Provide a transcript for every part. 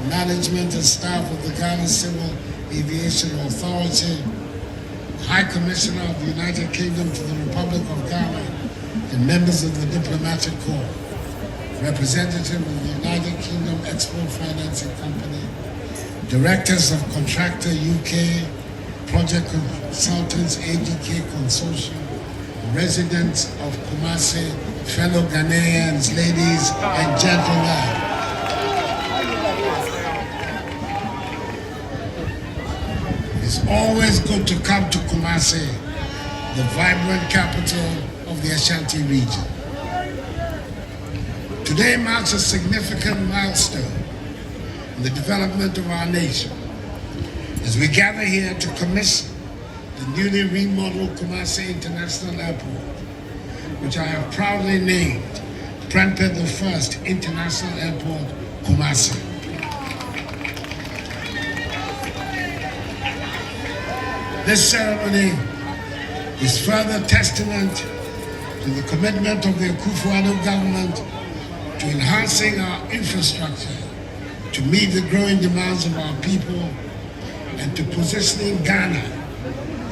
management and staff of the Ghana Civil Aviation Authority, High Commissioner of the United Kingdom to the Republic of Ghana, and members of the Diplomatic Corps, representative of the United Kingdom Export Financing Company, directors of Contractor UK, Project Consultants ADK Consortium, residents of Kumasi, fellow Ghanaians, ladies and gentlemen. It's always good to come to Kumasi, the vibrant capital of the Ashanti region. Today marks a significant milestone in the development of our nation as we gather here to commission the newly remodeled Kumasi International Airport, which I have proudly named Prempeh I International Airport, Kumasi. This ceremony is further testament to the commitment of the Akufo-Addo government to enhancing our infrastructure to meet the growing demands of our people and to positioning Ghana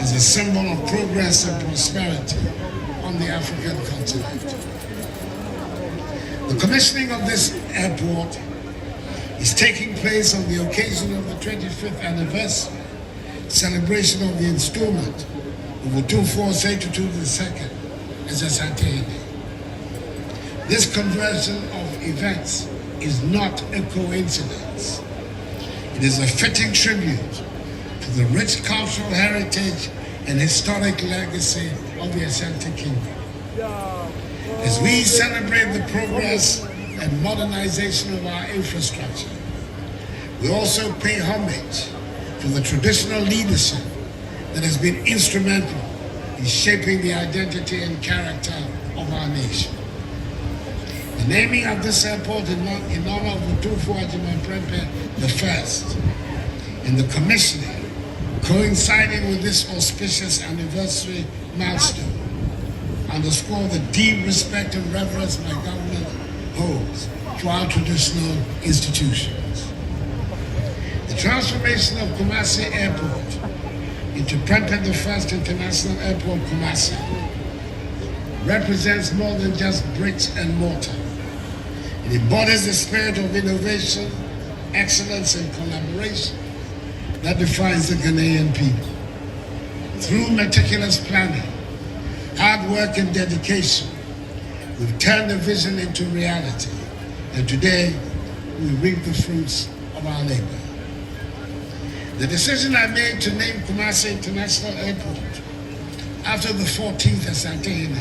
as a symbol of progress and prosperity on the African continent. The commissioning of this airport is taking place on the occasion of the 25th anniversary celebration of the installment of Otumfuo Osei-Tutu II as Asantehene. This conversion of events is not a coincidence. It is a fitting tribute to the rich cultural heritage and historic legacy of the Ashanti Kingdom. As we celebrate the progress and modernization of our infrastructure, we also pay homage to the traditional leadership that has been instrumental in shaping the identity and character of our nation. The naming of this airport in honor of Otumfuo Prempeh I and the commissioning coinciding with this auspicious anniversary milestone underscore the deep respect and reverence my government holds for our traditional institutions. The transformation of Kumasi Airport into Prempeh I International Airport, Kumasi, represents more than just bricks and mortar. It embodies the spirit of innovation, excellence, and collaboration that defines the Ghanaian people. Through meticulous planning, hard work, and dedication, we've turned the vision into reality, and today we reap the fruits of our labor. The decision I made to name Kumasi International Airport after the 14th Asantehene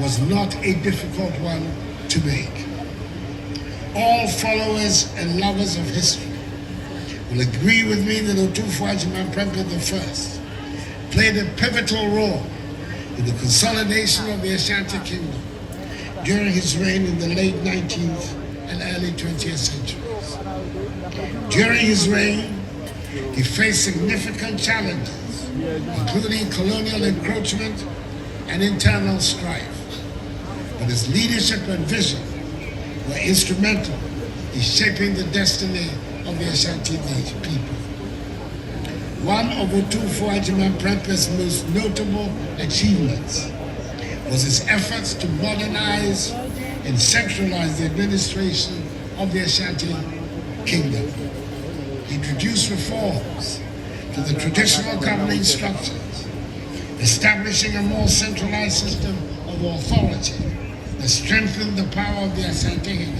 was not a difficult one to make. All followers and lovers of history will agree with me that Otumfuo Prempeh I played a pivotal role in the consolidation of the Ashanti Kingdom during his reign in the late 19th and early 20th centuries. During his reign, he faced significant challenges, including colonial encroachment and internal strife. But his leadership and vision were instrumental in shaping the destiny of the Ashanti people. One of Otumfuo Prempeh's most notable achievements was his efforts to modernize and centralize the administration of the Ashanti Kingdom. He introduced reforms to the traditional governing structures, establishing a more centralized system of authority that strengthened the power of the Asantehene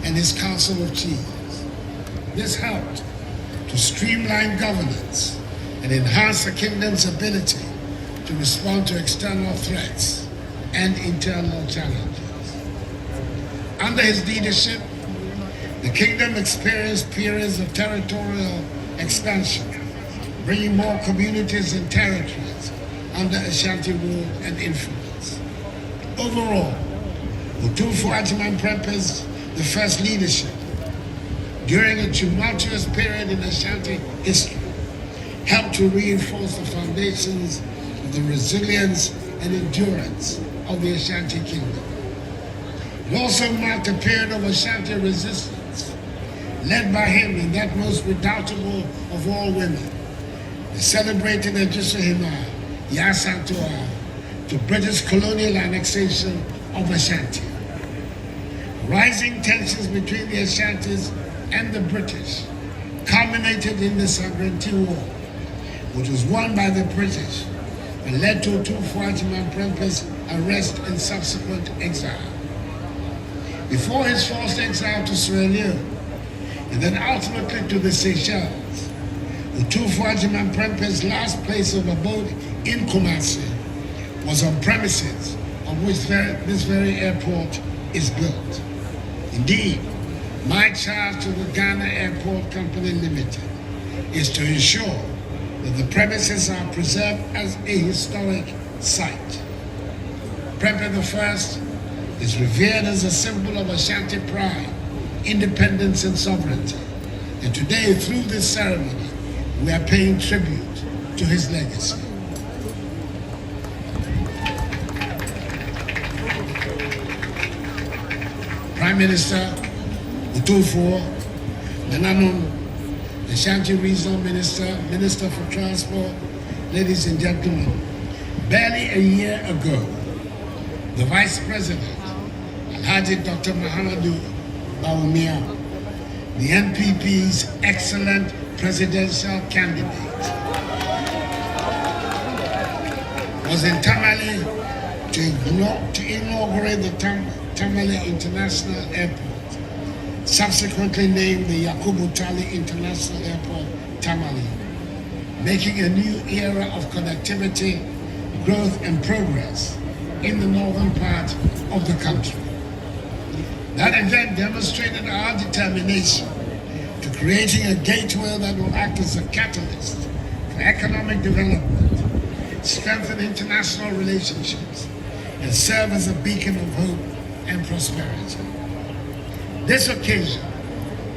and his Council of Chiefs. This helped to streamline governance and enhance the kingdom's ability to respond to external threats and internal challenges. Under his leadership, the kingdom experienced periods of territorial expansion, bringing more communities and territories under Ashanti rule and influence. Overall, Otumfuo Prempeh's the first leadership during a tumultuous period in Ashanti history helped to reinforce the foundations of the resilience and endurance of the Ashanti Kingdom. It also marked a period of Ashanti resistance led by him and that most redoubtable of all women, the celebrated Juabenhene, Asantehene, to British colonial annexation of Ashanti. Rising tensions between the Ashantis and the British culminated in the Sovereignty War, which was won by the British and led to Prempeh's arrest and subsequent exile. Before his forced exile to Sierra Leone, and then ultimately to the Seychelles, Prempeh's last place of abode in Kumasi was on premises on which this very airport is built. Indeed, my charge to the Ghana Airport Company Limited is to ensure that the premises are preserved as a historic site. Prempeh I is revered as a symbol of Ashanti pride, independence and sovereignty. And today, through this ceremony, we are paying tribute to his legacy. Prime Minister Utufo, Nananum, the Ashanti Regional Minister, Minister for Transport, ladies and gentlemen, barely a year ago, the Vice President, Alhaji Dr. Mahamadou Bawumia, the NPP's excellent presidential candidate, was in Tamale to inaugurate the Tamale International Airport, subsequently named the Yakubu Tali International Airport, Tamale, making a new era of connectivity, growth and progress in the northern part of the country. That event demonstrated our determination to creating a gateway that will act as a catalyst for economic development, strengthen international relationships, and serve as a beacon of hope and prosperity. This occasion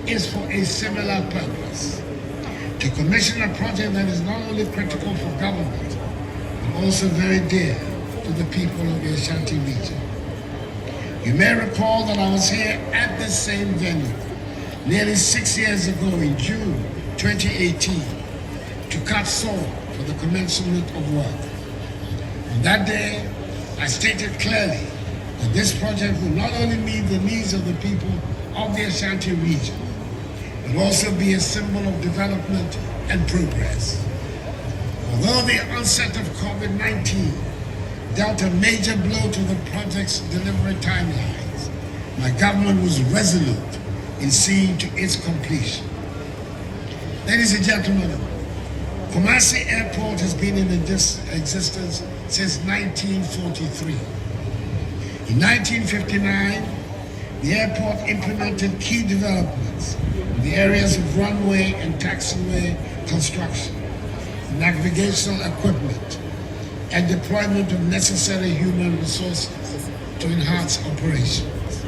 is for a similar purpose, to commission a project that is not only critical for government, but also very dear to the people of the Ashanti region. You may recall that I was here at this same venue nearly 6 years ago in June 2018 to cut saw for the commencement of work. On that day, I stated clearly that this project will not only meet the needs of the people of the Ashanti region, but also be a symbol of development and progress. Although the onset of COVID-19 dealt a major blow to the project's delivery timelines, my government was resolute in seeing to its completion. Ladies and gentlemen, Kumasi Airport has been in existence since 1943. In 1959, the airport implemented key developments in the areas of runway and taxiway construction, navigational equipment, and deployment of necessary human resources to enhance operations.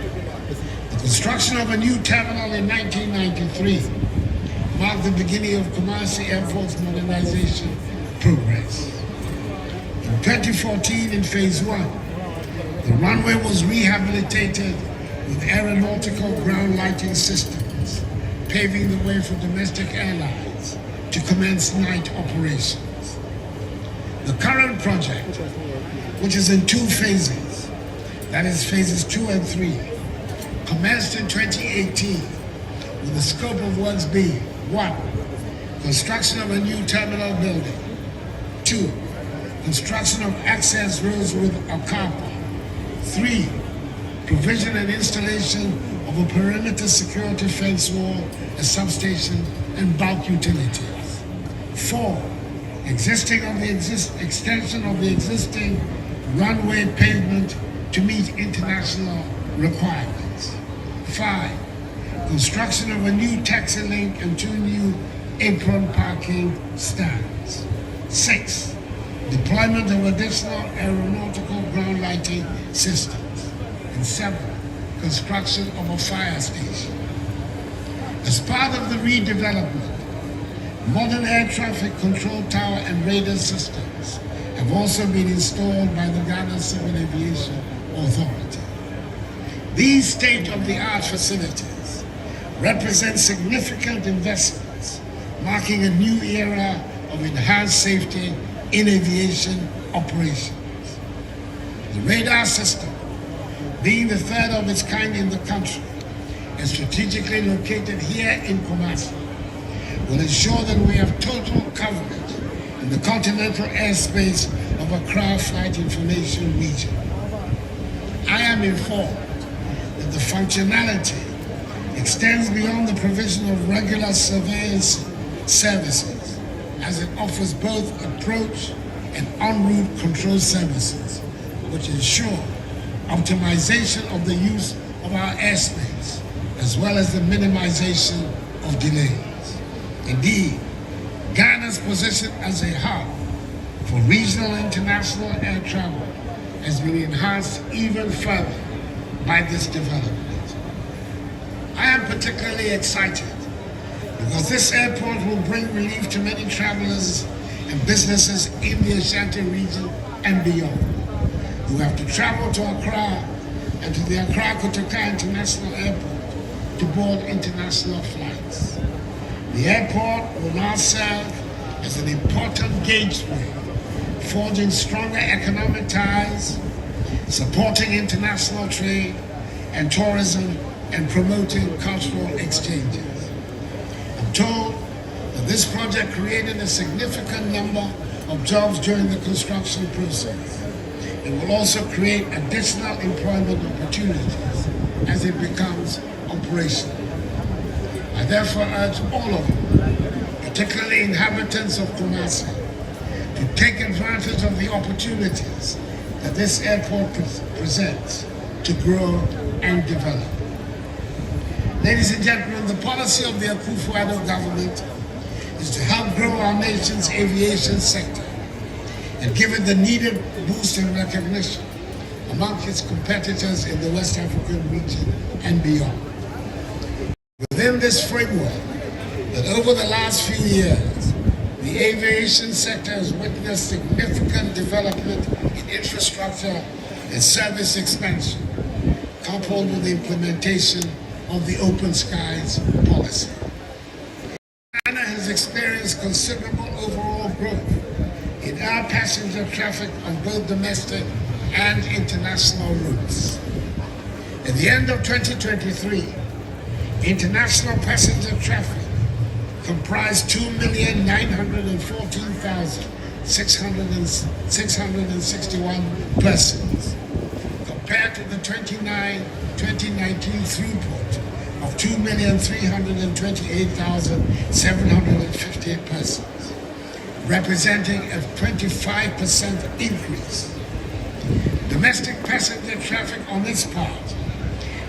The construction of a new terminal in 1993 marked the beginning of Kumasi Airport's modernization progress. In 2014, in Phase 1, the runway was rehabilitated with aeronautical ground lighting systems, paving the way for domestic airlines to commence night operations. The current project, which is in 2 phases, that is phases 2 and 3, commenced in 2018 with the scope of works being 1. Construction of a new terminal building. 2. Construction of access roads with a car park. 3. Provision and installation of a perimeter security fence wall, a substation, and bulk utilities. 4. Extension of the existing runway pavement to meet international requirements. 5. Construction of a new taxi link and 2 new apron parking stands. 6. Deployment of additional aeronautical ground lighting systems. And 7. Construction of a fire station. As part of the redevelopment, modern air traffic control tower and radar systems have also been installed by the Ghana Civil Aviation Authority. These state-of-the-art facilities represents significant investments, marking a new era of enhanced safety in aviation operations. The radar system, being the third of its kind in the country and strategically located here in Kumasi, will ensure that we have total coverage in the continental airspace of Accra Flight Information Region. I am informed that the functionality extends beyond the provision of regular surveillance services, as it offers both approach and en route control services, which ensure optimization of the use of our airspace, as well as the minimization of delays. Indeed, Ghana's position as a hub for regional and international air travel has been enhanced even further by this development. I am particularly excited because this airport will bring relief to many travelers and businesses in the Ashanti region and beyond, who have to travel to Accra and to the Accra-Kotoka International Airport to board international flights. The airport will now serve as an important gateway, forging stronger economic ties, supporting international trade and tourism, and promoting cultural exchanges. I'm told that this project created a significant number of jobs during the construction process. It will also create additional employment opportunities as it becomes operational. I therefore urge all of you, particularly inhabitants of Kumasi, to take advantage of the opportunities that this airport presents to grow and develop. Ladies and gentlemen, the policy of the Akufo-Addo government is to help grow our nation's aviation sector and give it the needed boost in recognition among its competitors in the West African region and beyond. Within this framework, that over the last few years, the aviation sector has witnessed significant development in infrastructure and service expansion, coupled with the implementation of the Open Skies policy. Ghana has experienced considerable overall growth in air passenger traffic on both domestic and international routes. At the end of 2023, international passenger traffic comprised 2,914,661 persons, compared to the 2019 throughput of 2,328,758 persons, representing a 25% increase. Domestic passenger traffic on its part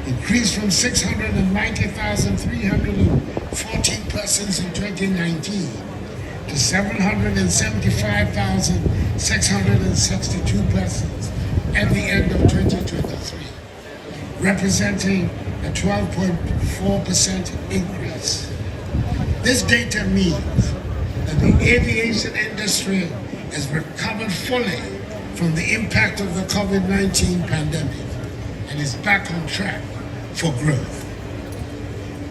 increased from 690,314 persons in 2019 to 775,662 persons at the end of 2023, representing a 12.4% increase. This data means that the aviation industry has recovered fully from the impact of the COVID-19 pandemic and is back on track for growth.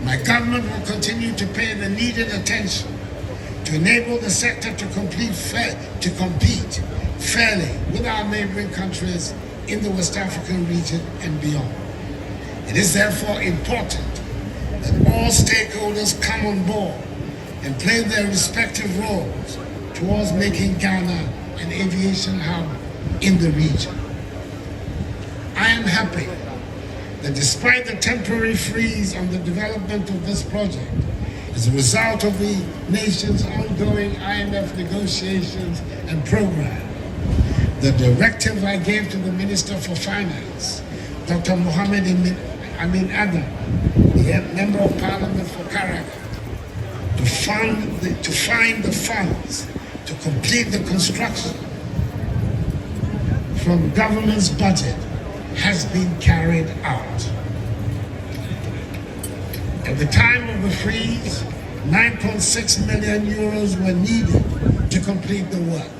My government will continue to pay the needed attention to enable the sector to compete fairly with our neighboring countries in the West African region and beyond. It is therefore important that all stakeholders come on board and play their respective roles towards making Ghana an aviation hub in the region. I am happy that despite the temporary freeze on the development of this project, as a result of the nation's ongoing IMF negotiations and program, the directive I gave to the Minister for Finance, Dr. Mohammed Amin Adam, the Member of Parliament for Karaga, to find the funds to complete the construction from government's budget has been carried out. At the time of the freeze, 9.6 million euros were needed to complete the work.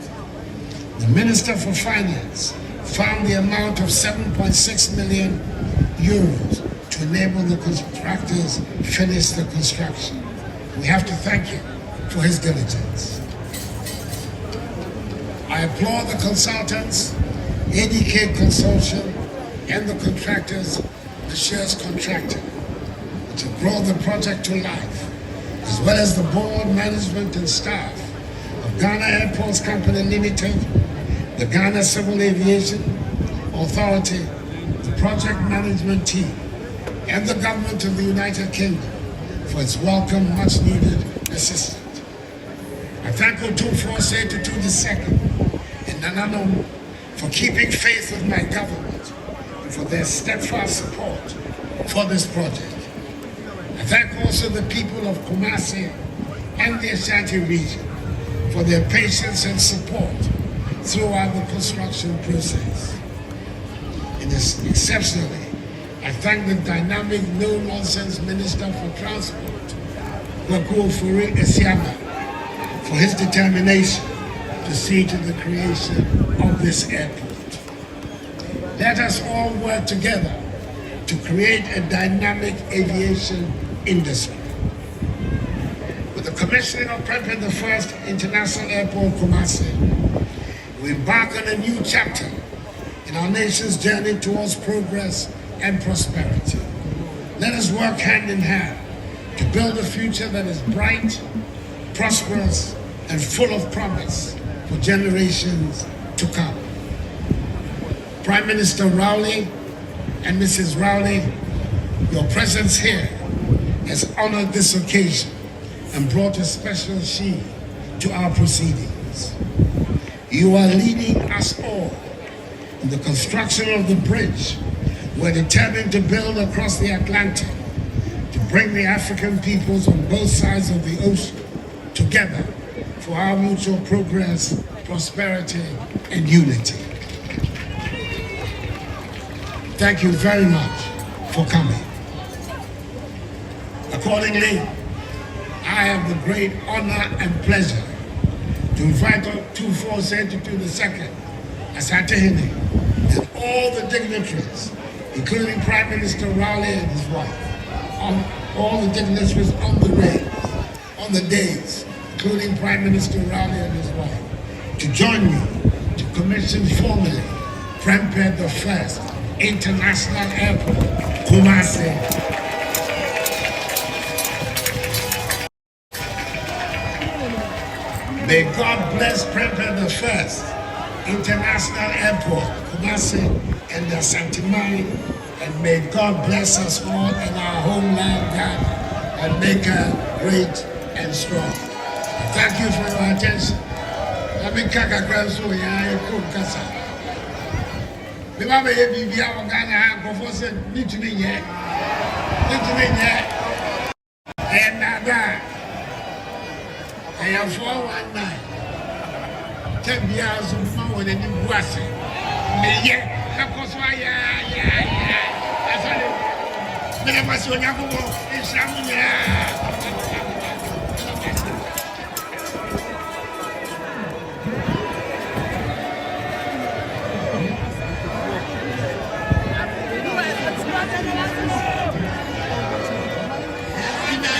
The Minister for Finance found the amount of 7.6 million euros to enable the contractors finish the construction. We have to thank him for his diligence. I applaud the consultants, ADK Consortium, and the contractors, the shares contractor, to grow the project to life, as well as the board, management, and staff of Ghana Airports Company Limited, the Ghana Civil Aviation Authority, the project management team, and the government of the United Kingdom for its welcome, much needed assistance. I thank Otumfuose Tutu II and Nananom for keeping faith with my government and for their steadfast support for this project. I thank also the people of Kumasi and the Ashanti region for their patience and support throughout the construction process. And exceptionally, I thank the dynamic, no-nonsense Minister for Transport, Kwaku Ofori Esiama, for his determination to see to the creation of this airport. Let us all work together to create a dynamic aviation industry. With the commissioning of Prempeh I International Airport, Kumasi, we embark on a new chapter in our nation's journey towards progress and prosperity. Let us work hand in hand to build a future that is bright, prosperous, and full of promise for generations to come. Prime Minister Rowley and Mrs. Rowley, your presence here has honored this occasion and brought a special sheen to our proceedings. You are leading us all in the construction of the bridge we're determined to build across the Atlantic to bring the African peoples on both sides of the ocean together for our mutual progress, prosperity, and unity. Thank you very much for coming. Accordingly, I have the great honor and pleasure to invite Otumfuose Tutu II, Asantehene, and all the dignitaries, including Prime Minister Rowley and his wife, all the dignitaries on the days, including Prime Minister Rowley and his wife, to join me to commission formally Prempeh I International Airport, Kumasi. May God bless Prempeh I International Airport, Kumasi, and the Asantehene, and may God bless us all in our homeland, Ghana, and make her great and strong. Thank you for your attention. Let me kaka kranso ya ko kasa. Me ba be bibi a Ghana ha ko say need to be here. And nada. I am 419. 10 years of my when you was. Me yeah.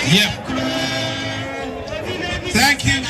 Yeah. Thank you.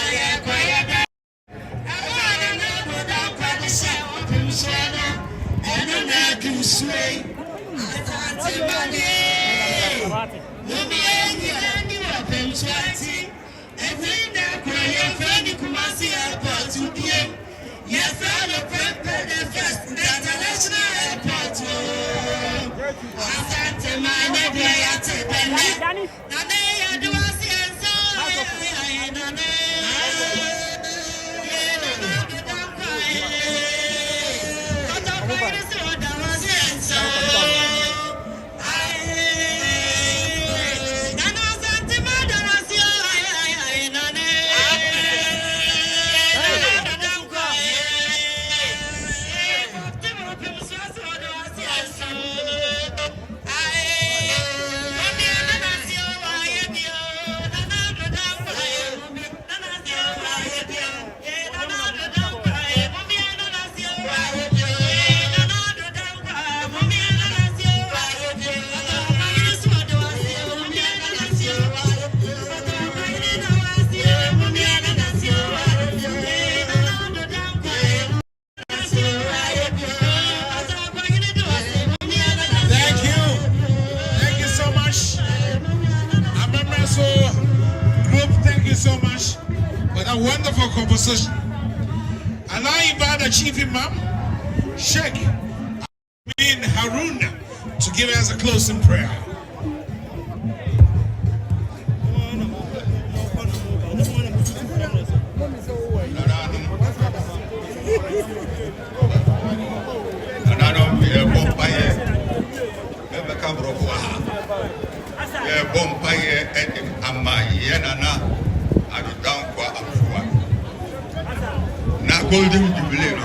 so much for that wonderful composition. And I invite the Chief Imam, Sheikh Amin Harun, to give us a closing prayer. Golden Jubilee.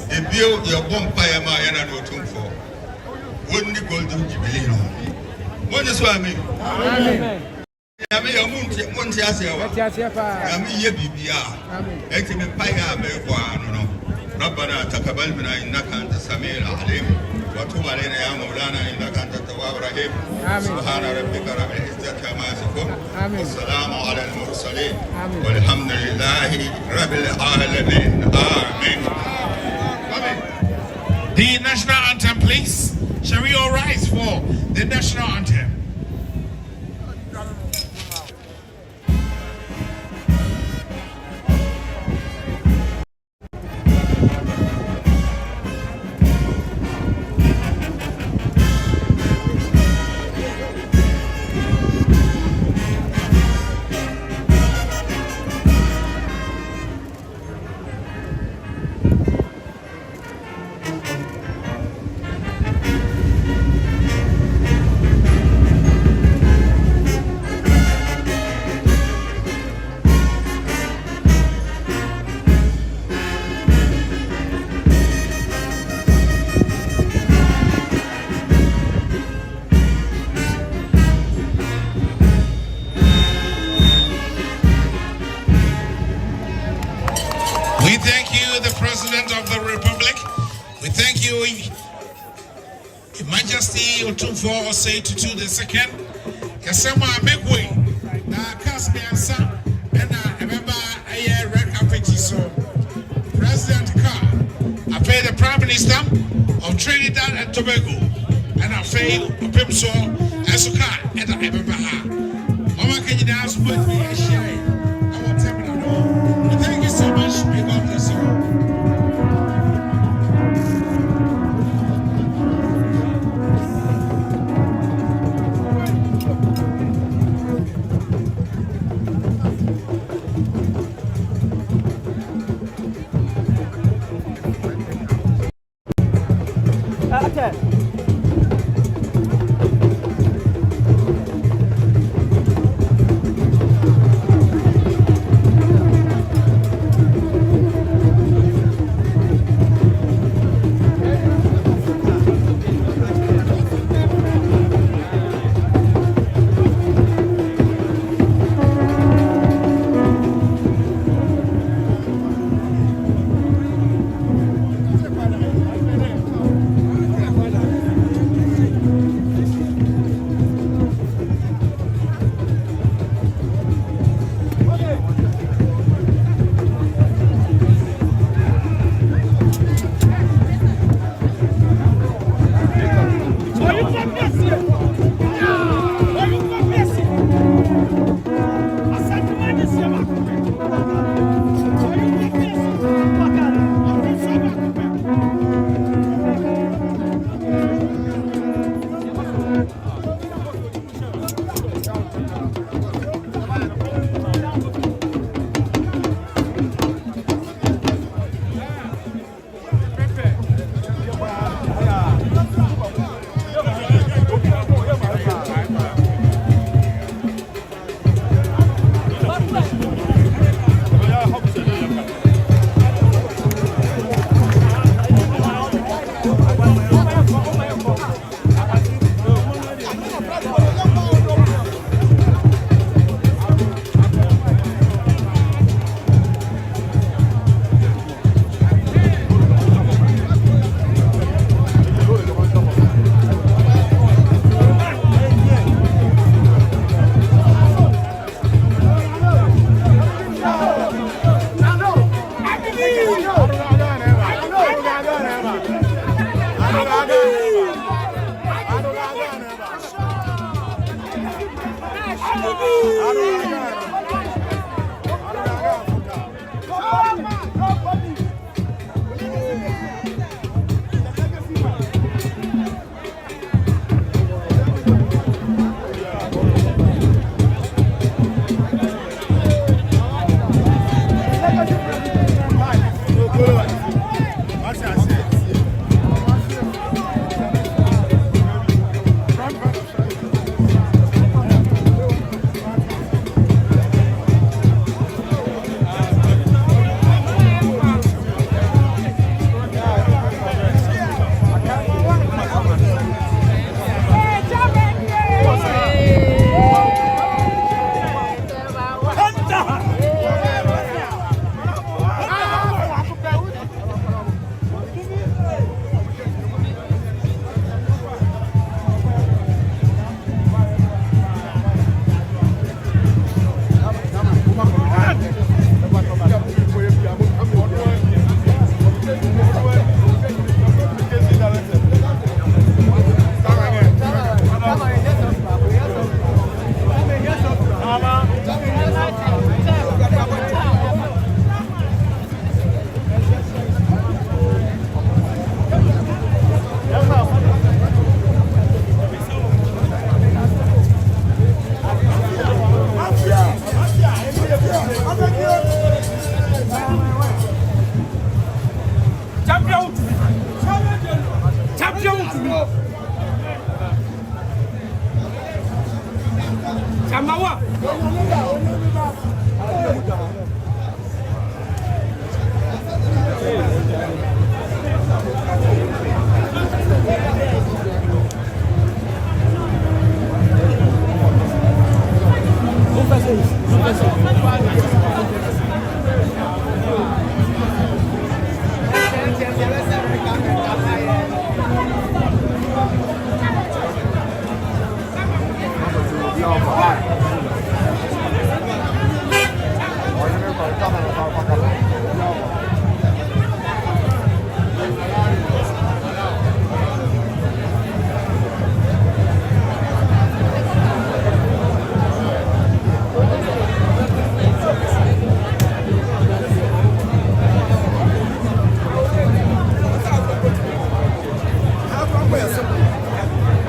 If your bonfire, my and no tomb for wouldn't the Golden Jubilee. What is what I mean? I mean, a Monte ربنا تقبل منا إنك أنت السميع العليم وتب علينا يا مولانا إنك أنت التواب الرحيم سبحان ربك رب العزة عما يصفون والسلام على المرسلين والحمد لله رب العالمين آمين. The national anthem, please. Shall we all rise for the national anthem? We thank you, the President of the Republic. We thank you, Your Majesty Otumfo Osei Tutu II. Kasema make way. Na Kasmi Ansa and I remember a red carpet so President Carr. I pay the Prime Minister of Trinidad and Tobago and I fail Pimso Asuka and I remember her. Mama can you dance with me? I share. I want to know. Thank you so much. May God bless you.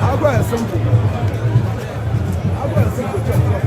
I'll go ahead and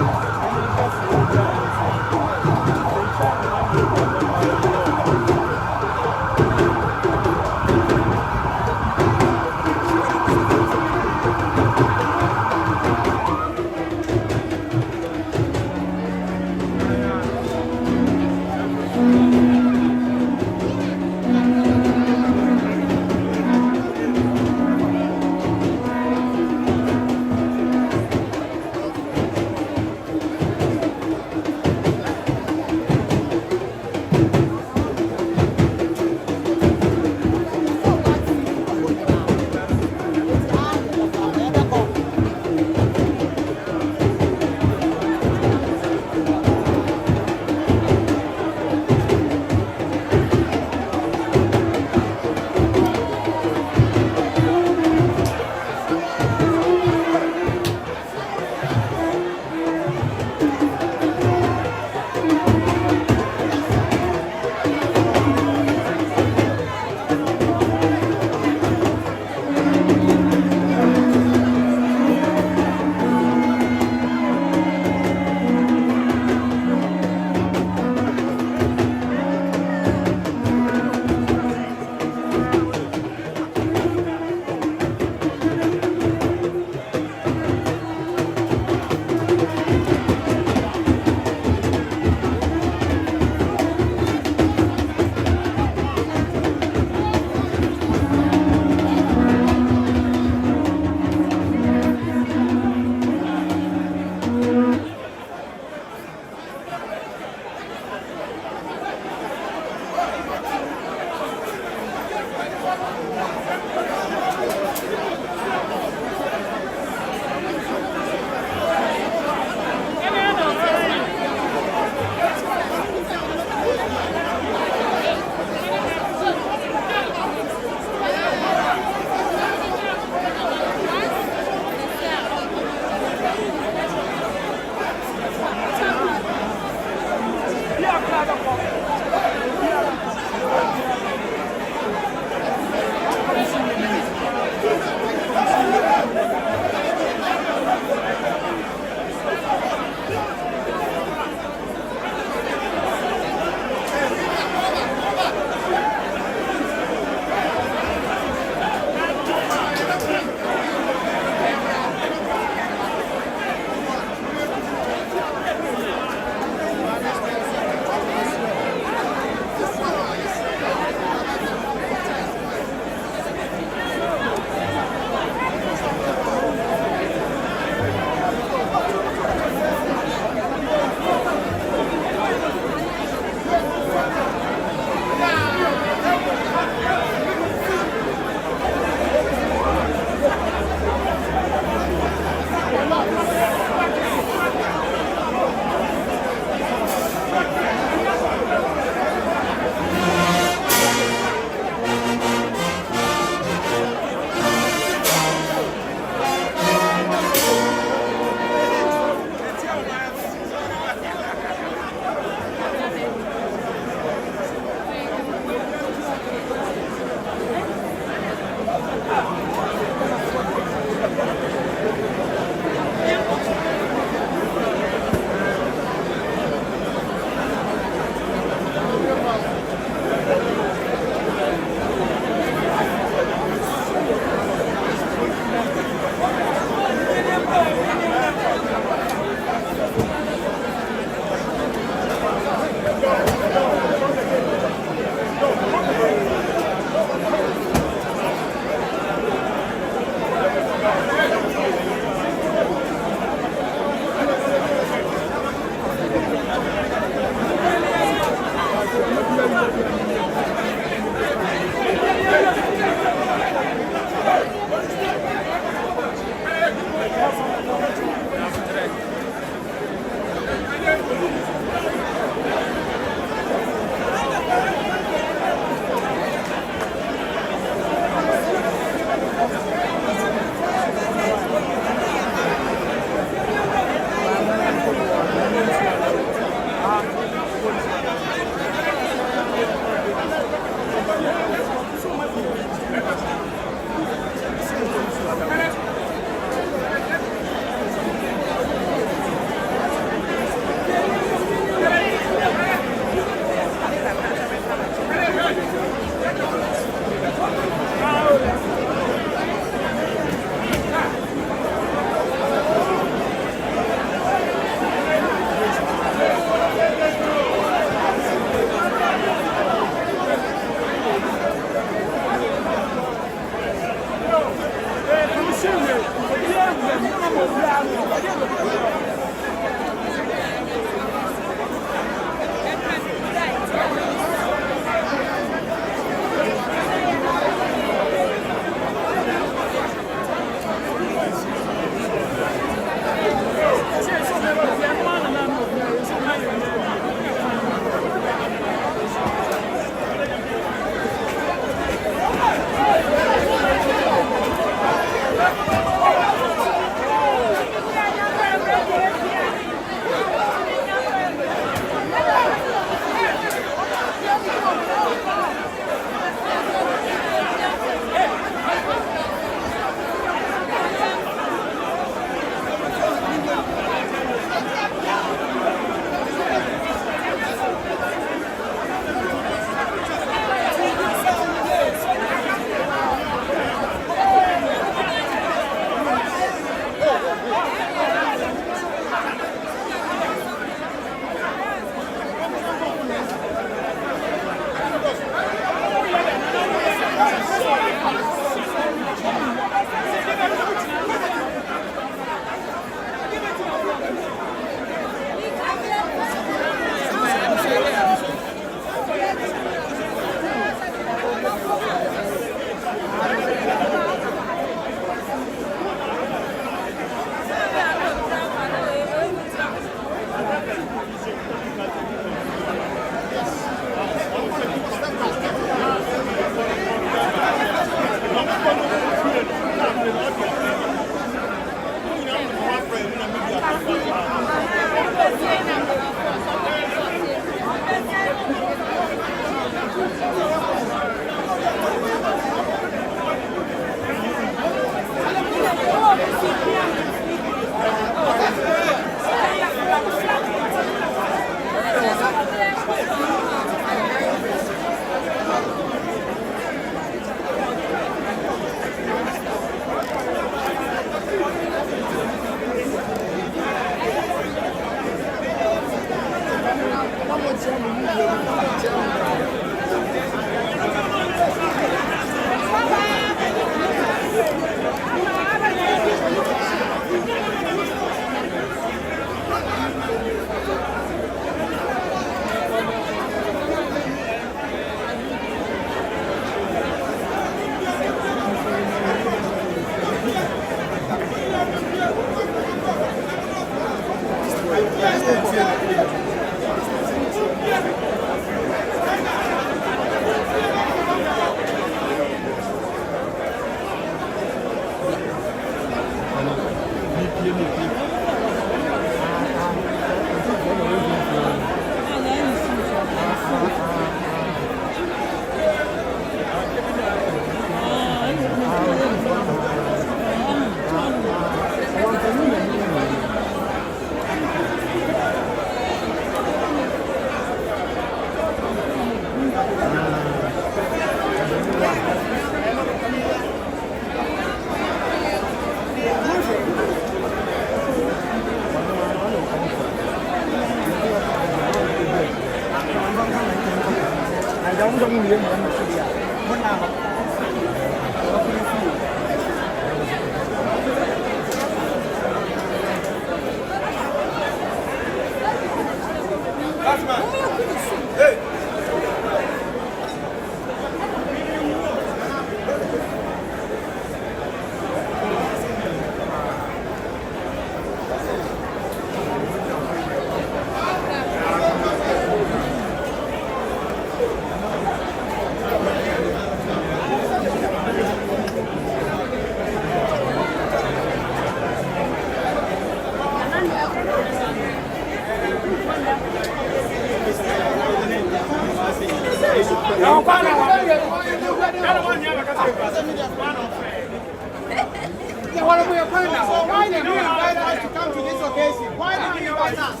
Why did you invite us to come to this occasion? Why did you invite us?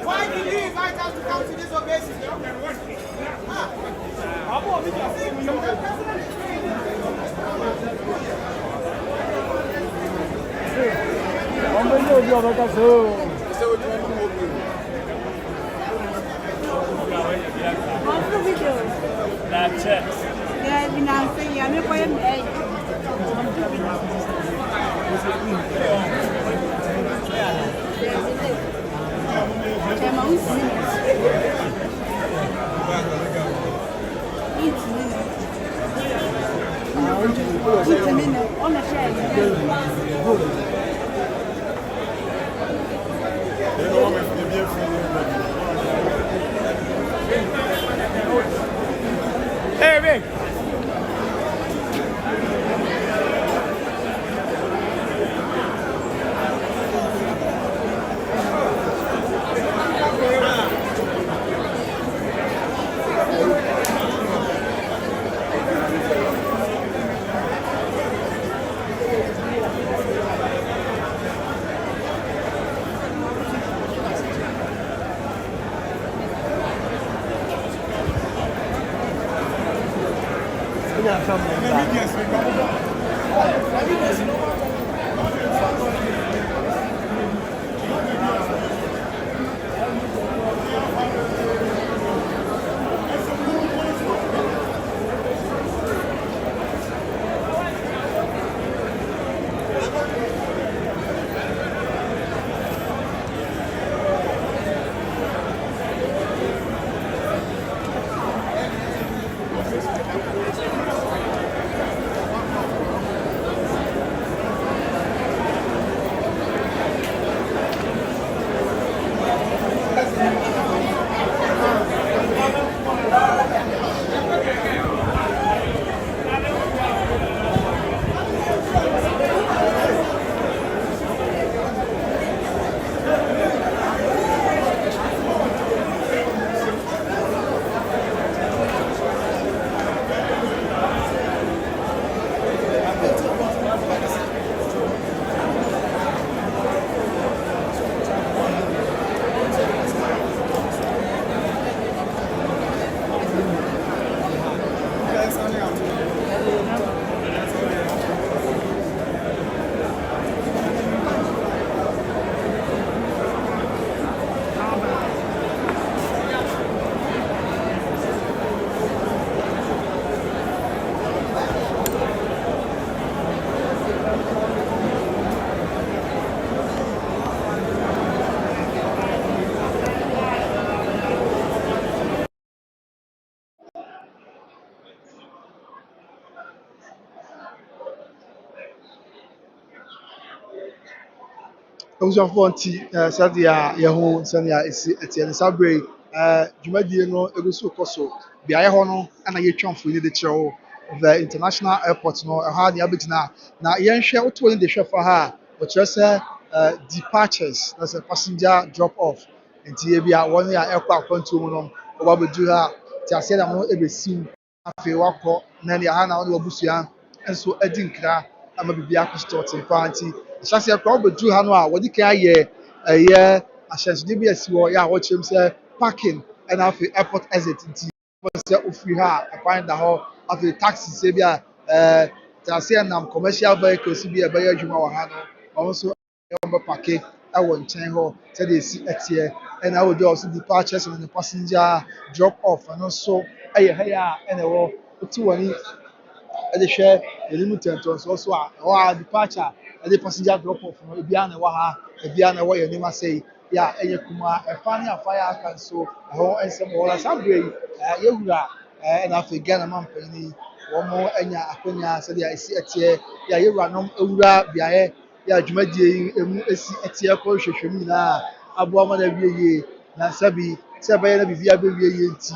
Why did you invite us to come to this occasion? That's it. Yeah, I've been answering. I'm not going to Hey, Vic. abusuafoɔ nti sɛdeɛ yɛho sɛnea ɛsi ɛteɛ no saa bere dwumadie no egu so kɔ so beaeɛ hɔ no ɛna yɛtwa mfoni de kyerɛ wo the international airport no ɛhɔ a nea abɛgyina na yɛnhwɛ woto wɔ ne de hwɛ fa ha a wɔkyerɛ sɛ departures na sɛ passenger drop off nti ebi a wɔn a ɛkɔ akwantuo mu no wɔba abɛdu ha te aseɛ dam no ɛbɛsiw afei wakɔ na nea ha na wɔde wɔabusua nso adi nkira ama biribi akɔsotɔ te paa nti ahyɛseɛ kora wɔbɛduru ha no a wɔde kan ayɛ ɛyɛ ahyɛnsodeɛ bi asi hɔ yɛ a wɔkyerɛ mu sɛ parking ɛna afei airport exit nti wɔn sɛ ofiri ha a ɛkwan da hɔ afei taxi sɛ bi a te aseɛ nam commercial vehicles bi a ɛbɛyɛ adwuma wɔ ha no wɔn nso wɔn bɛpake ɛwɔ nkyɛn hɔ sɛdeɛ esi ɛteɛ ɛna wɔde ɔso departures and passenger drop off ɛno nso ɛyɛ ha yi a ɛna ɛwɔ otu wɔ ɛde hwɛ anim tɛntɛnsoɔ so a ɛwɔ a departure ɛde passenger drop off no ebiara na ɛwɔ ha ebiara na ɛwɔ yɛn anim ase yi a ɛyɛ kuma ɛfa ne afa yɛ aka nso ɛhɔ nsɛm wɔ saa bere yi yɛwura ɛna afei Ghana man panyin wɔn anya akonnwa sɛdeɛ esi ɛteɛ yɛ yɛwura nom ewura beaeɛ yɛ dwumadie yi emu esi ɛteɛ kɔ hwehwɛ mu nyinaa aboa ma na awie yie na sɛbi sɛ ɛbɛyɛ na biribi abɛwie yie nti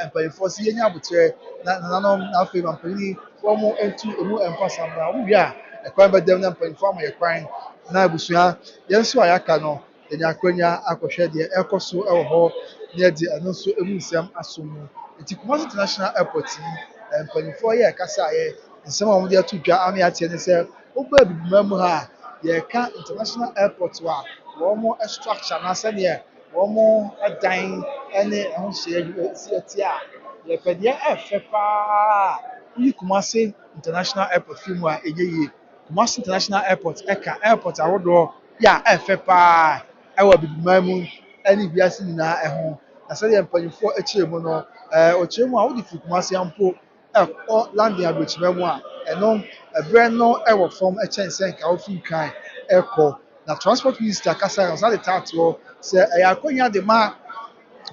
mpanyinfoɔ si yɛnya abotire na nananom na afei mampanyin wɔn ntu emu mfa samra wɔn wie a ɛkwan bɛdɛm na mpanyinfoɔ ama yɛ kwan na abusua yɛn nso a yɛaka no yɛnya akonnwa akɔhwɛ deɛ ɛkɔ so ɛwɔ hɔ na yɛde ɛno nso emu nsɛm aso mu nti Kumasi International Airport yi mpanyinfoɔ yɛ ɛkasa yɛ nsɛm a wɔde ato dwa ama yɛateɛ ne sɛ wɔbɔ abibima mu ha yɛka International Airport a wɔn structure na sɛdeɛ wɔn dan ne ahohyɛ si ɛte a yɛpɛ deɛ ɛfɛ paa yi Kumasi International Airport fi mu a ɛyɛ yie Kumasi International Airport ɛka airport ahodoɔ yɛ a ɛfɛ paa ɛwɔ abibiman mu ne wiase nyinaa ɛho na sɛdeɛ mpanyinfoɔ akyire mu no ɔkyerɛ mu a wode fi Kumasi ampo ɛkɔ landing aburokyerɛ mu a ɛno ɛbrɛ no ɛwɔ fam ɛkyɛn sɛ nka wofi nkran ɛkɔ na transport minister kasa ɔsan de taatoɔ sɛ ɛyɛ akonnwa de ma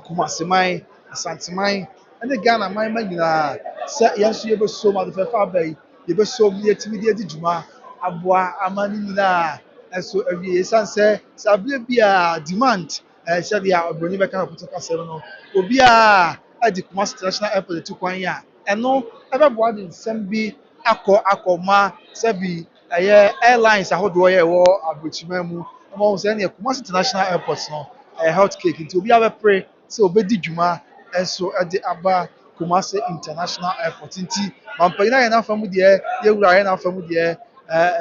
Kumasi man Asanteman ne Ghana man ma nyinaa sɛ yɛn nso yɛbɛsom adefɛfa aba yi yɛbɛsom ne yɛtumi de adi dwuma aboa ama ne nyinaa ɛso awie yɛsan sɛ abere bi a demand sɛdeɛ ɔbroni bɛka na ɔpoto kasɛm no obiara adi Kumasi International Airport atu kwan yi a ɛno ɛbɛboa de nsɛm bi akɔma sɛbi ɛyɛ airlines ahodoɔ yɛ ɛwɔ aburokyiman mu ɛma wɔn sɛ ɛneɛ Kumasi International Airport no ɛyɛ health cake nti obiara bɛpere sɛ obɛdi dwuma ɛnso ɛde aba Kumasi International Airport nti mampanyin ayɛ n'afa mu deɛ yɛwura ayɛ n'afa mu deɛ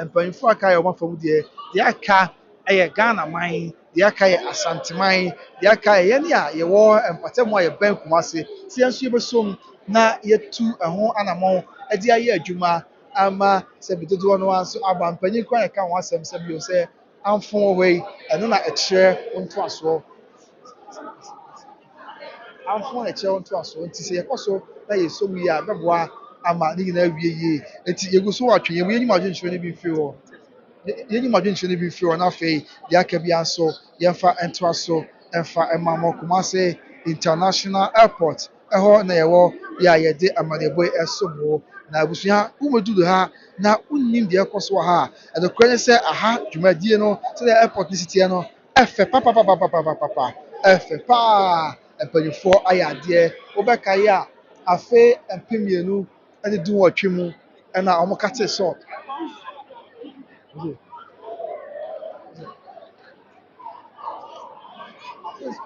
mpanyinfoɔ aka yɛ wɔn afa mu deɛ aka ɛyɛ Ghana man deɛ aka yɛ Asanteman deɛ aka yɛ yɛn a yɛwɔ mpatamu a yɛbɛn Kumasi si yɛn nso yɛbɛsom na yɛtu ɛho anammɔn ɛde ayɛ adwuma ama sɛbi dodoɔ no nso aba mpanyin kwan yɛka wɔn asɛm sɛbi o sɛ amfo wɔ hɔ yi ɛno na ɛkyerɛ wɔn ntoasoɔ amfo na ɛkyerɛ wɔn ntoasoɔ nti sɛ yɛkɔ so na yɛsom yi a bɛboa ama ne nyinaa wie yie nti yɛgu so wɔ atwe yɛn mu yɛnyim adwenkyerɛ no bi mfiri hɔ yɛnyim adwenkyerɛ no bi mfiri hɔ na afei deɛ aka bi nso yɛmfa ntoa so ɛmfa ɛma mɔ Kumasi International Airport ɛhɔ na yɛwɔ yɛ a yɛde amanneɛbɔ yi ɛsom hɔ na abusua wumɛduru ha na wunnim deɛ ɛkɔ so wɔ ha a ɛdɔkorɛ ne sɛ aha dwumadie no sɛdeɛ airport ne si teɛ no ɛfɛ papapapapapapa ɛfɛ paa mpanyinfoɔ ayɛ adeɛ wobɛka yi a afei mpem mmienu ne dunwɔtwe mu ɛna wɔn kate salt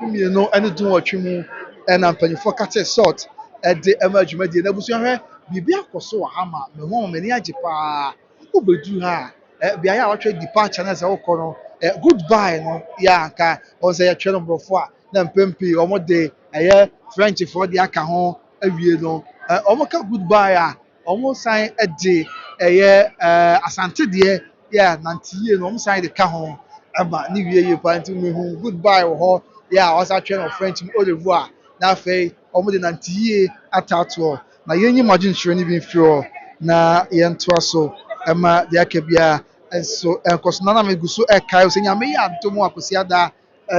mmienu ne dunwɔtwe mu ɛna mpanyinfoɔ kate salt ɛde ɛma dwumadie na abusua hwɛ biribi akɔ so wɔ ha ma mehu wɔn ani agye paa wobɛduru ha a beaeɛ a wɔatwerɛ departure na sɛ wokɔ no goodbye no yɛ anka wɔn sɛ yɛtwerɛ no borɔfo a na mpɛn pii wɔn de ɛyɛ frenchfoɔ de aka ho awie no wɔn ka goodbye a wɔn san de ɛyɛ asante deɛ yɛ nante yie no wɔn san de ka ho ɛma ne wie yie paa nti mehu goodbye wɔ hɔ yɛ a wɔsan atwerɛ no french mu au revoir na afei wɔn de nante yie ataatoɔ na yɛnyi adwenkyerɛ no bi mfiri hɔ na yɛntoa so ɛma deɛ aka biara nso nkɔ so nana megu so ɛkae sɛ nyame yɛ adom akwasi ada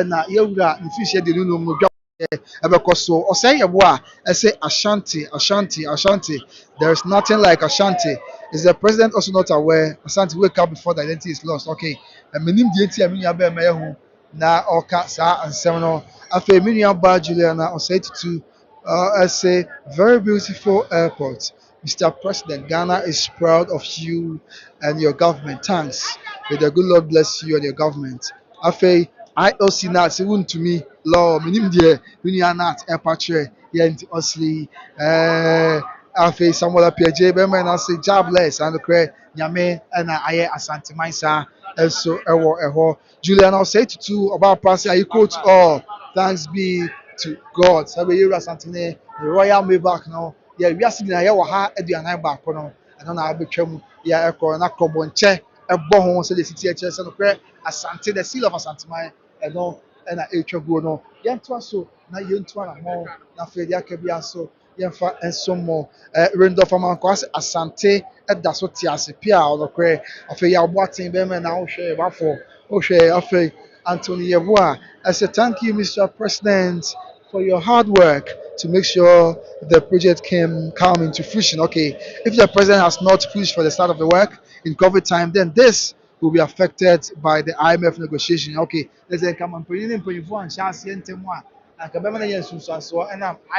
na yɛwura mfirinhyia deɛ no nom no dwa ɛbɛkɔ so ɔsɛe yɛ bo a ɛsɛ Ashanti there is nothing like Ashanti. Is the president also not aware? Asante, wake up before the identity is lost. Okay, menim deɛ nti a me nua bɛɛ mɛyɛ ho na ɔka saa nsɛm no afei me nua baa Juliana ɔsɛe tutu say, very beautiful airport. Mr. President, Ghana is proud of you and your government. Thanks. May the good Lord bless you and your government. Afei, IOC not say to me, Lord, minim dear, we are not a patron. Yent Osli, Afei, Samuel PJ, Beman, I say, jobless, and the cray, Yame, and I Asante Maisa, and so ewo. Julian, I'll say to about passing, I quote all. Thanks be to God. Sabe yɛwura Asantehene the royal Maybach no yɛ wiase nyinaa yɛwɔ ha aduanan baako no ɛno na abɛtwa mu yɛ ɛkɔ na kɔbɔnkyɛ ɛbɔ ho sɛ de siti ɛkyerɛ sɛ no pɛ Asante the seal of Asanteman ɛno ɛna ɛtwa guo no yɛntoa so na yɛntoa na ho na afei deɛ aka bi aso yɛmfa nso mmɔ Randolph Amanko ase Asante ɛda so te ase pia a ɔnokorɛ afei yɛaboaten bɛrima na wohwɛ yɛbafo wohwɛ afei Anthony Yeboah. I say thank you, Mr. President, for your hard work to make sure the project can come into fruition. Okay, if the president has not pushed for the start of the work in COVID time, then this will be affected by the IMF negotiation. Okay, let's say come on, and chance and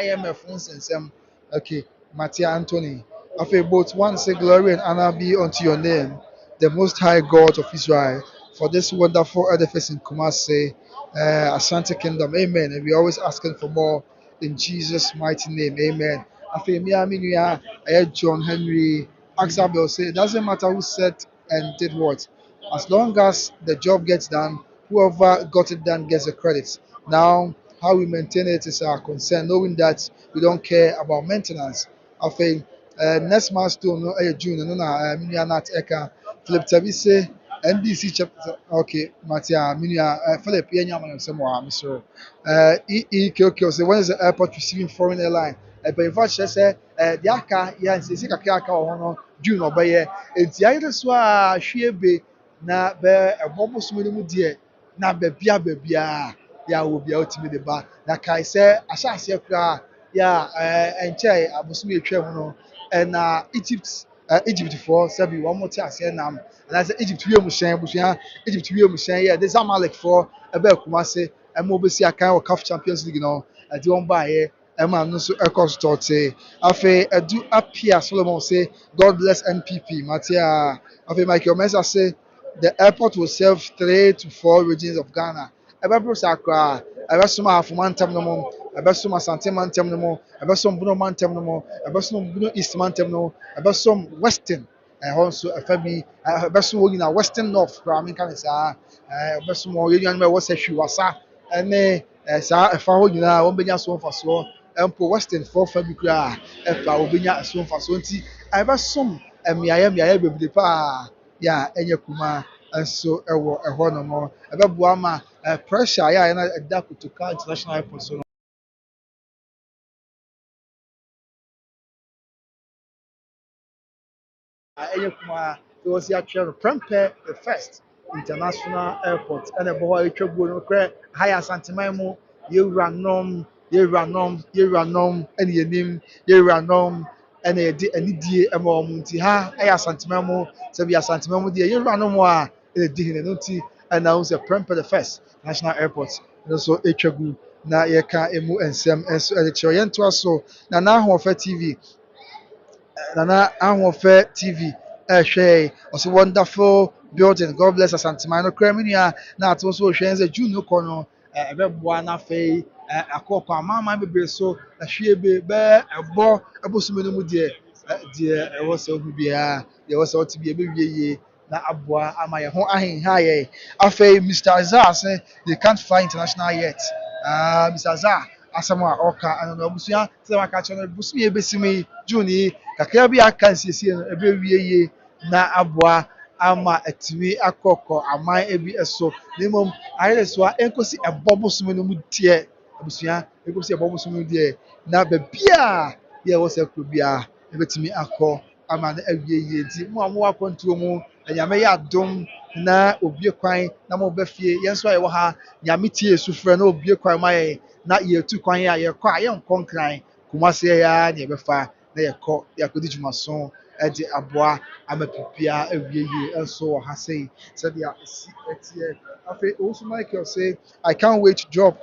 IMF nsensɛm. Okay, Matia Anthony. After both one say glory and honor be unto your name, the most high God of Israel, for this wonderful edifice in Kumasi, Asante Kingdom. Amen. And we're always asking for more in Jesus' mighty name. Amen. After me, I heard John Henry Axabel say, it doesn't matter who said and did what, as long as the job gets done, whoever got it done gets the credit. Now, how we maintain it is our concern, knowing that we don't care about maintenance. I think next milestone, no, June, no, not Eka, Philip Tabise, NBC chapter, okay, Matia, Philip, Yanyaman, somewhere, Mr. EKOK, say, when is the airport receiving foreign airline? But in fact, she said, the Aka, yes, it's a Kaka or June or Bayer, it's the other swa, she be na bɛ ɛbɔ bosom no mu deɛ na baabiara yɛ a wɔ bia wotumi de ba na kae sɛ ahyɛ aseɛ koraa yɛ a ɛnkyɛe abosom a ɛtwa mu no ɛna Egyptfoɔ sɛbi wɔn te aseɛ nam anaasɛ Egypt wiemhyɛn busua Egypt wiemhyɛn yɛ de Zamalekfoɔ ɛbɛɛ Kumase ɛma wɔbɛsi akan wɔ CAF Champions League no ɛde wɔn baeɛ ɛma no nso ɛkɔ so tɔɔtee afei ɛdu apia Solomon say God bless NPP Matia afei Michael Mensah say the airport will serve 3 to 4 regions of Ghana. Ɛbɛboro saa koraa ɛbɛsom ahafo mantam no mu ɛbɛsom Asante mantam no mu ɛbɛsom Bono mantam no mu ɛbɛsom Bono East mantam no mu ɛbɛsom Western ɛhɔ nso ɛfa bi ɛbɛsom wɔn nyinaa Western North koraa menka ne saa ɛbɛsom wɔn yɛn nuanom a ɛwɔ sɛ Hwiwasa ɛne saa ɛfa hɔ nyinaa wɔn bɛnya so mfasoɔ mpo Western foɔ fa bi koraa ɛfa wɔbɛnya so mfasoɔ nti ɛbɛsom mmeaeɛ bebree paa yɛ a ɛnyɛ kumaa nso ɛwɔ ɛhɔ nom ɛbɛboa ma pressure yɛ a yɛn ɛda Kotoka International Airport so no ɛnyɛ kumaa wɔsi atwerɛ no Prempeh I International Airport ɛna ɛbɔ hɔ a ɛtwa guo no korɛ ha yɛ Asanteman mu yɛwuranom ɛne yɛnim yɛwuranom ɛna yɛde anidie ɛma wɔn nti ha ɛyɛ Asanteman mu sɛbi Asanteman mu deɛ yɛwuranom a ɛna di hene no nti ɛna wɔn sɛ Prempeh I National Airport ɛno nso ɛtwa gu na yɛka emu nsɛm nso ɛde kyerɛ yɛn toa so na n'ahoɔfɛ TV Nana Ahoɔfɛ TV ɛhwɛ ɔsɛ wonderful building God bless Asanteman no kura mi nua na ato so hwɛ nsɛ June no kɔ no ɛbɛboa n'afɛ akɔkɔ amanaman bebree so ahwie be bɛɛ ɛbɔ ɛbosom no mu deɛ ɛwɔ sɛ ɔhu biara deɛ ɛwɔ sɛ ɔte bi ɛbɛwie yie na aboa ama yɛn ho ahenha yɛ afei Mr. Azar sɛ they can't fly international yet Mr. Azar asɛm a ɔka ɛno na abusua sɛ waka kyerɛ no bosom yɛ bɛsi mu yi June yi kakra bi aka nsiesie no ɛbɛwie yie na aboa ama atumi akɔkɔ aman ebi so na mmom ayɛ so a ɛnkosi ɛbɔ bosom no mu deɛ abusua ɛnkosi ɛbɔ bosom no deɛ na baabi a yɛ wɔ sɛ kuro biara ɛbɛtumi akɔ ama no awie yie nti mo a mo akɔntuo mu nyame yɛ adom na obie kwan na mo bɛfie yɛn nso a yɛwɔ ha nyame tie sufrɛ na obie kwan ma yɛn na yɛtu kwan a yɛkɔ a yɛnkɔ nkran Kumase ya na yɛbɛfa na yɛakɔdi dwumaso de aboa ama pipia awie yie nso wɔ ha sei sɛdeɛ ɛsi ɛteɛ afei owusu Michael say I can't wait to drop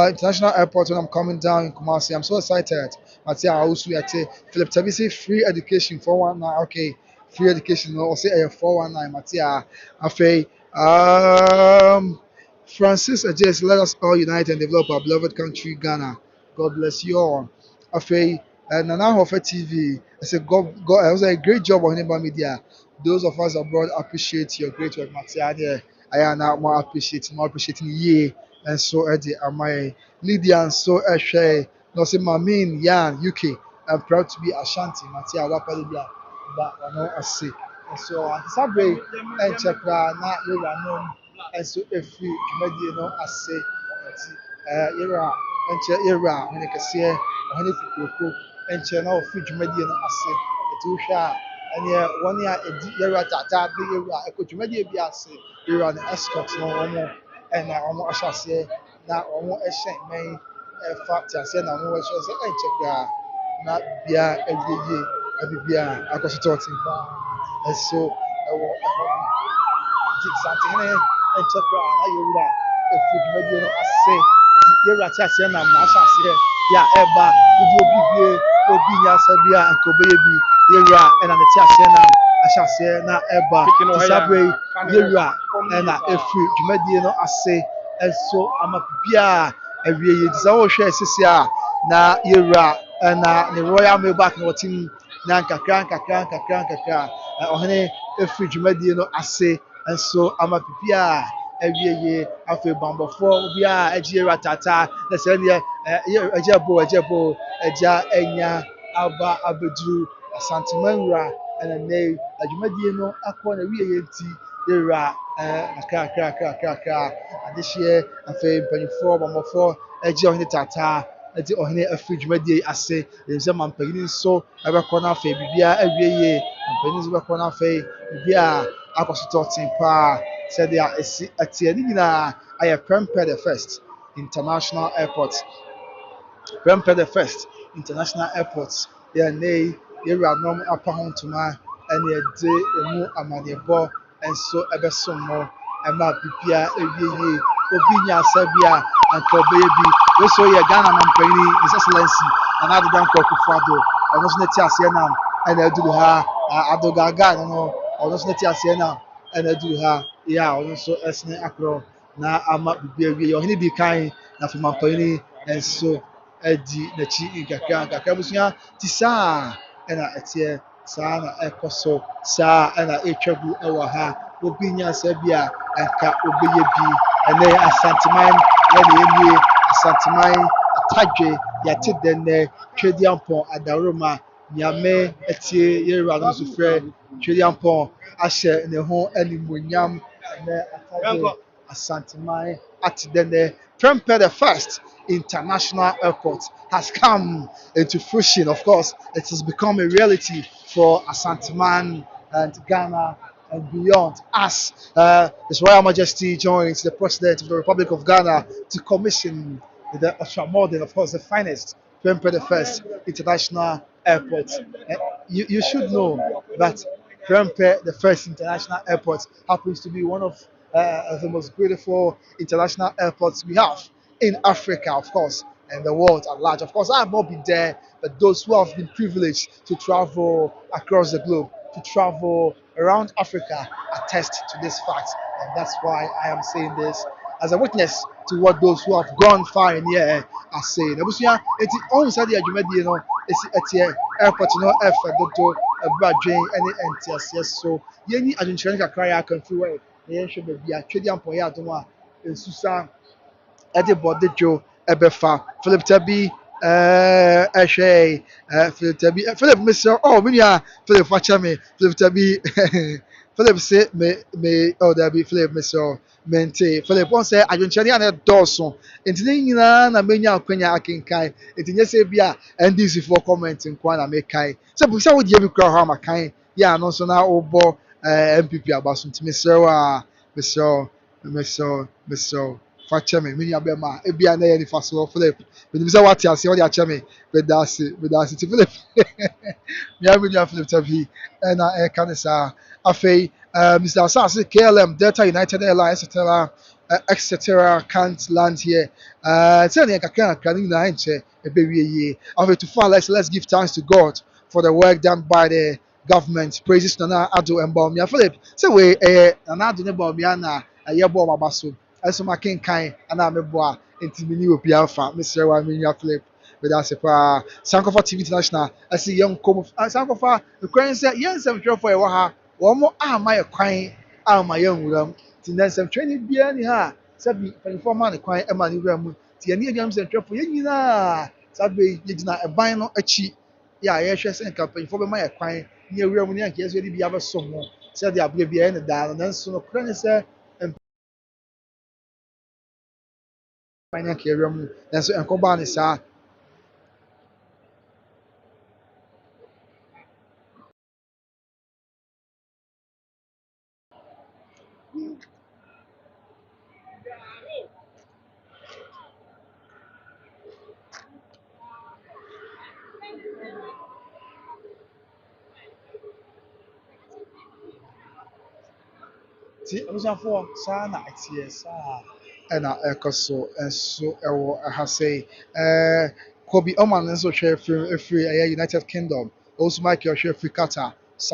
international airport when I'm coming down in Kumasi. I'm so excited. Matia owusu yɛte Philip Tabisi free education 419 okay free education no ɔsɛ ɛyɛ 419 Matia afei Francis Ajes, let us all unite and develop our beloved country, Ghana. God bless you all. Afei, Nana Ahoɔfɛ TV, I said, God, it was a great job on Himba Media. Those of us abroad appreciate your great work, Matia. I am now more appreciating ye. And so, Eddie, Amai, Lydia, and so, Eshe, no, say, Mamin, Yan, UK. I'm proud to be Ashanti, Matia, Wapa Lydia, but I know I see. And so, Sabre, and Chakra, not you, I know. Nso efiri dwumadie no ase nti yɛwura ɛnkyɛ yɛwura ɔhene kɛseɛ ɔhene fikuoko ɛnkyɛ na ɔfi dwumadie no ase ɛti wohwɛ a ɛneɛ wɔn a ɛdi yɛwura taataa de yɛwura ɛkɔ dwumadie bi ase yɛwura no escort no wɔn ɛna wɔn ahyɛ aseɛ na wɔn hyɛ mmɛn ɛfa te aseɛ na wɔn hyɛ sɛ ɛnkyɛ koraa na bia awie yie bibia akɔsotɔ ɔten paa ɛso ɛwɔ ɛhɔ no nti Asantehene nkyɛ koraa na yɛwura efi dwumadie no ase nti yɛwura te aseɛ nam na ahyɛ aseɛ yɛ a ɛreba obi bie obi nya asa bi a nka ɔbɛyɛ bi yɛwura ɛna ne te aseɛ nam ahyɛ aseɛ na ɛreba nti saa bere yi yɛwura ɛna efi dwumadie no ase ɛso ama bibia awie yie nti sɛ wɔrehwɛ sisi a na yɛwura ɛna ne royal mail back na wɔte mu na nkakra ɔhene efiri dwumadie no ase nso ama bibia awie yie afei bambɔfoɔ obiara agye yɛwura taataa na sɛ neɛ agya bo agya anya aba abɛduru Asantemanwura ɛna nnɛ adwumadie no akɔ na wie yie nti yɛwura kakra adehyeɛ afei mpanyinfoɔ bambɔfoɔ agye ɔhene taataa ɛde ɔhene afiri dwumadie ase ɛsɛ ma mpanyin nso ɛbɛkɔ no afei biribiara awie yie mpanyin nso bɛkɔ no afei biribiara akɔsotɔ ten paa sɛdeɛ esi ɛteɛ ne nyinaa ayɛ Prempeh I International Airport Prempeh I International Airport yɛ nne yi yɛwura nom apa ho ntoma ɛne ɛde emu amanneɛbɔ nso ɛbɛsom mo ɛma biribiara awie yie obi nya asa bi a anka ɔbɛyɛ bi woso yɛ Ghana mampanyin His Excellency Nana Addo Dankwa Akufo-Addo ɔno nso ne te aseɛ nam ɛna aduru ha adogaga no ɔno nso ne te aseɛ nam ɛna aduru ha yɛ a ɔno nso ɛsene akorɔ na ama bibi awie yɛ ɔhene di kan na afei mampanyin nso adi n'akyi nkakra busua ti saa ɛna ɛteɛ saa na ɛkɔ so saa ɛna ɛtwa gu ɛwɔ ha obi nya asa bi a anka ɔbɛyɛ bi ɛnɛ Asanteman yɛne yɛnie Asanteman atadwe yɛate dɛnɛ Twediampɔn adaroma nyame ɛtie yɛwura no nso frɛ Twediampɔn ahyɛ ne ho animuonyam ɛnɛ atadwe Asanteman ate dɛnɛ Prempeh I International Airport has come into fruition. Of course, it has become a reality for Asanteman and Ghana and beyond as His Royal Majesty joins the President of the Republic of Ghana to commission the ultramodern, of course, the finest Prempeh I International Airport. You should know that Prempeh I International Airport happens to be one of the most beautiful international airports we have in Africa, of course, and the world at large. Of course, I have not been there, but those who have been privileged to travel across the globe, to travel around Africa, attest to this fact. And that's why I am saying this as a witness to what those who have gone far in here are saying. Abusua, eti on sadi adwumadie no esi etie airport no efa dodo abradwen ene entiase so yeni adwenkyerɛ kakra ya kan fi wɛ na yɛhwɛ baabi a Twediampɔn yɛ adom a nsusa ɛde bɔde dwo ɛbɛfa Philip Tabi ɛhwɛ Philip Tabi Philip Mr. Oh menua Philip wakyɛ me Philip Tabi Philip say me oh there be Philip Mr. Mente Philip wɔn sɛ adwenkyerɛ ne dɔɔso nti ne nyinaa na menya akwanya akenkan nti nyɛ sɛ bi a NDC for comment nkwa na mekan sɛ bu sɛ wo die bi kura hɔ ama kan yɛ ano nso na wobɔ MPP aba so nti mesrɛ wa mesrɛ fakyɛ me nua bɛma ebia na yɛ nifa so Philip menim sɛ wate ase wɔde akyɛ me bɛda ase ti Philip mea nua Philip Tabi ɛna ɛka ne saa afei Mr. Asase KLM Delta United Airlines etc. can't land here sɛ ne kakra ne nyinaa nkyɛ ɛbɛwie yie afei to far let's give thanks to God for the work done by the government praises Nana Addo and Baumia Philip sɛ wei Nana Addo ne Baumia na ɛyɛ bɔ ɔmo aba so ɛso ma kenkan ana meboa nti mini obi afa mesrɛ wa menua Philip bɛda ase paa Sankofa TV International ɛsi yɛn nkɔm Sankofa ekwan sɛ yɛn nsɛmtwerɛfoɔ ɛwɔ ha wɔn ama yɛ kwan ama yɛn nwuram nti na nsɛmtwerɛ biara ni ha sɛbi mpanyinfoɔ ma ne kwan ɛma ne wura mu nti yɛn ne yɛn nsɛmtwerɛfoɔ yɛn nyinaa sabe yɛgyina ɛban no akyi yɛ a yɛhwɛ sɛ nka mpanyinfoɔ bɛma yɛ kwan ne awura mu ne yɛn kɛse yɛde bi abɛsom ho sɛdeɛ abere bi ɛyɛ ne daa no nanso no kora ne sɛ Manya kɛwura mu nanso nkɔbaa ne saa. Nti abusuafoɔ saa na ɛteɛ saa ɛna ɛkɔ so nso ɛwɔ ɛha sɛi. Kobi Oman nso hwɛ efiri ɛyɛ United Kingdom. Owusu Michael hwɛ efiri Qatar.